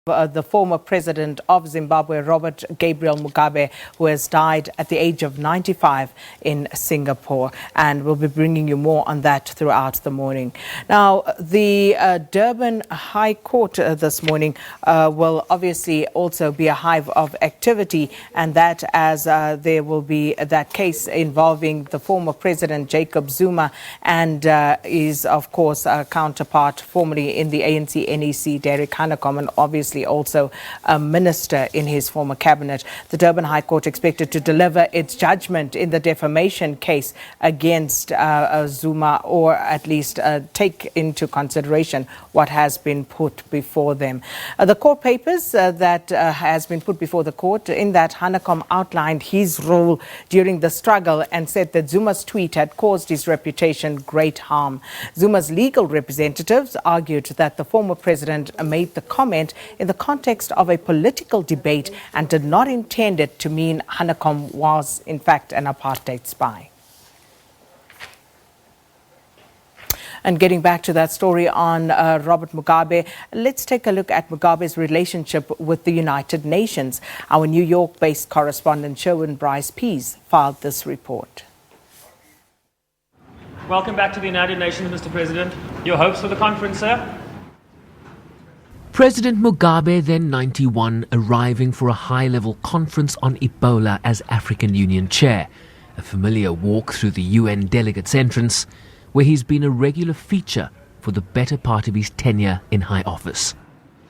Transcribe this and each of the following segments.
The former president of Zimbabwe, Robert Gabriel Mugabe, who has died at the age of 95 in Singapore. And we'll be bringing you more on that throughout the morning. Now, the Durban High Court this morning will obviously also be a hive of activity, and that as there will be that case involving the former president, Jacob Zuma, and his, of course, counterpart formerly in the ANC-NEC, Derek Hanekom, and obviously also a minister in his former cabinet. The Durban High Court expected to deliver its judgment in the defamation case against Zuma, or at least take into consideration what has been put before them. The court papers that has been put before the court, in that Hanekom outlined his role during the struggle and said that Zuma's tweet had caused his reputation great harm. Zuma's legal representatives argued that the former president made the comment in the context of a political debate and did not intend it to mean Hanekom was, in fact, an apartheid spy. And getting back to that story on Robert Mugabe, let's take a look at Mugabe's relationship with the United Nations. Our New York-based correspondent Sherwin Bryce-Pease filed this report. Welcome back to the United Nations, Mr. President. Your hopes for the conference, sir? President Mugabe, then 91, arriving for a high-level conference on Ebola as African Union chair, a familiar walk through the UN delegates' entrance, where he's been a regular feature for the better part of his tenure in high office.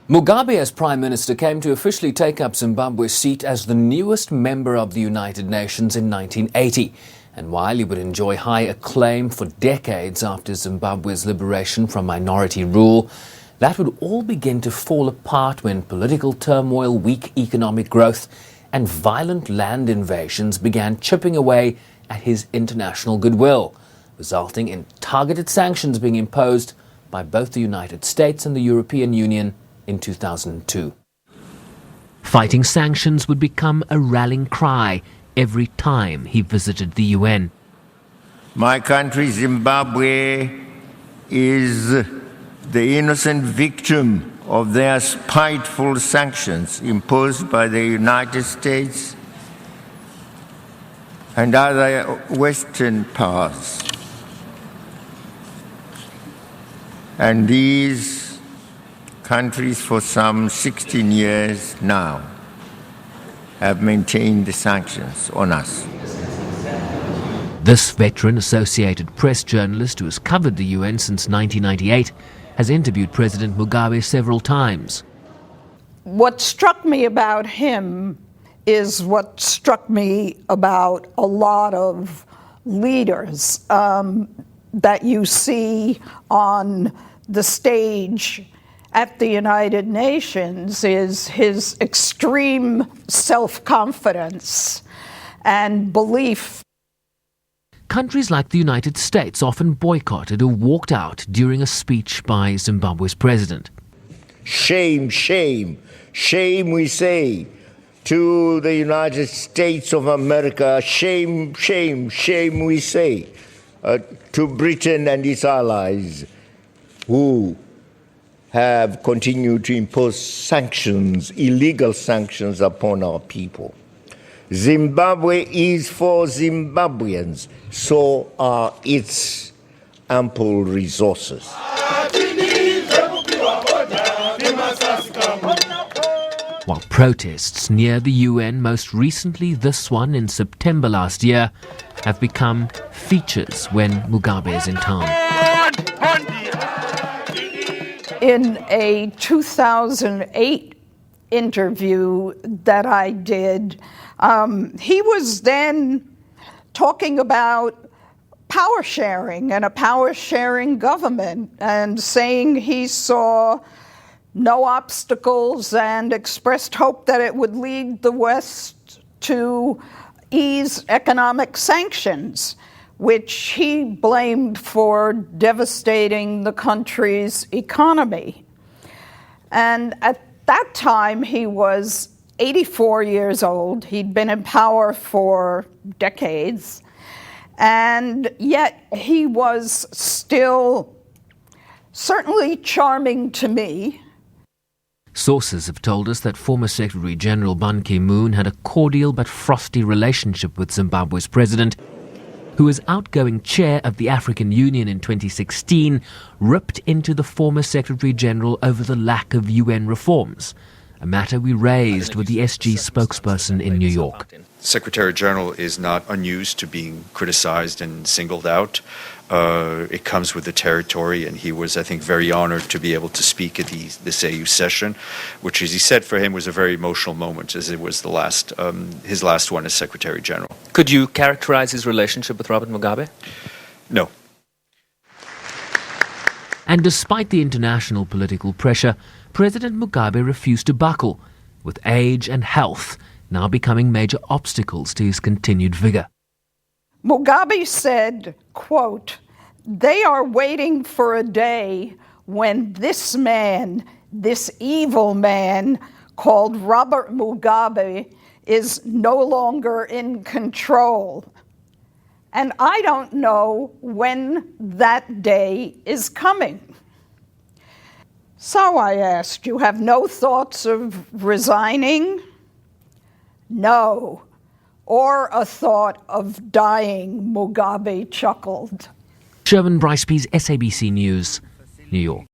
Mugabe, as Prime Minister, came to officially take up Zimbabwe's seat as the newest member of the United Nations in 1980. And while he would enjoy high acclaim for decades after Zimbabwe's liberation from minority rule, that would all begin to fall apart when political turmoil, weak economic growth, and violent land invasions began chipping away at his international goodwill, resulting in targeted sanctions being imposed by both the United States and the European Union in 2002. Fighting sanctions would become a rallying cry every time he visited the UN. My country, Zimbabwe, is the innocent victim of their spiteful sanctions imposed by the United States and other Western powers. And these countries, for some 16 years now, have maintained the sanctions on us. This veteran Associated Press journalist, who has covered the UN since 1998, has interviewed President Mugabe several times. What struck me about him is what struck me about a lot of leaders that you see on the stage at the United Nations, is his extreme self-confidence and belief. Countries like the United States often boycotted or walked out during a speech by Zimbabwe's president. Shame, shame, shame, we say to the United States of America. Shame, shame, shame, we say to Britain and its allies, who have continued to impose sanctions, illegal sanctions upon our people. Zimbabwe is for Zimbabweans, so are its ample resources. While protests near the UN, most recently this one in September last year, have become features when Mugabe is in town. In a 2008 interview that I did, he was then talking about power sharing and a power sharing government, and saying he saw no obstacles and expressed hope that it would lead the West to ease economic sanctions, which he blamed for devastating the country's economy. And at that time, he was 84 years old. He'd been in power for decades, and yet he was still certainly charming to me. Sources have told us that former Secretary General Ban Ki-moon had a cordial but frosty relationship with Zimbabwe's president, who as outgoing chair of the African Union in 2016 ripped into the former Secretary General over the lack of UN reforms, a matter we raised with the SG spokesperson in New York. Secretary General is not unused to being criticized and singled out. It comes with the territory, and he was, I think, very honored to be able to speak at this AU session, which, as he said, for him was a very emotional moment, as it was his last one as Secretary General. Could you characterize his relationship with Robert Mugabe? No. And despite the international political pressure, President Mugabe refused to buckle, with age and health now becoming major obstacles to his continued vigor. Mugabe said, quote, "They are waiting for a day when this man, this evil man called Robert Mugabe, is no longer in control. And I don't know when that day is coming." So I asked, you have no thoughts of resigning? No. Or a thought of dying, Mugabe chuckled. Sherwin Bryce-Pease, SABC News, New York.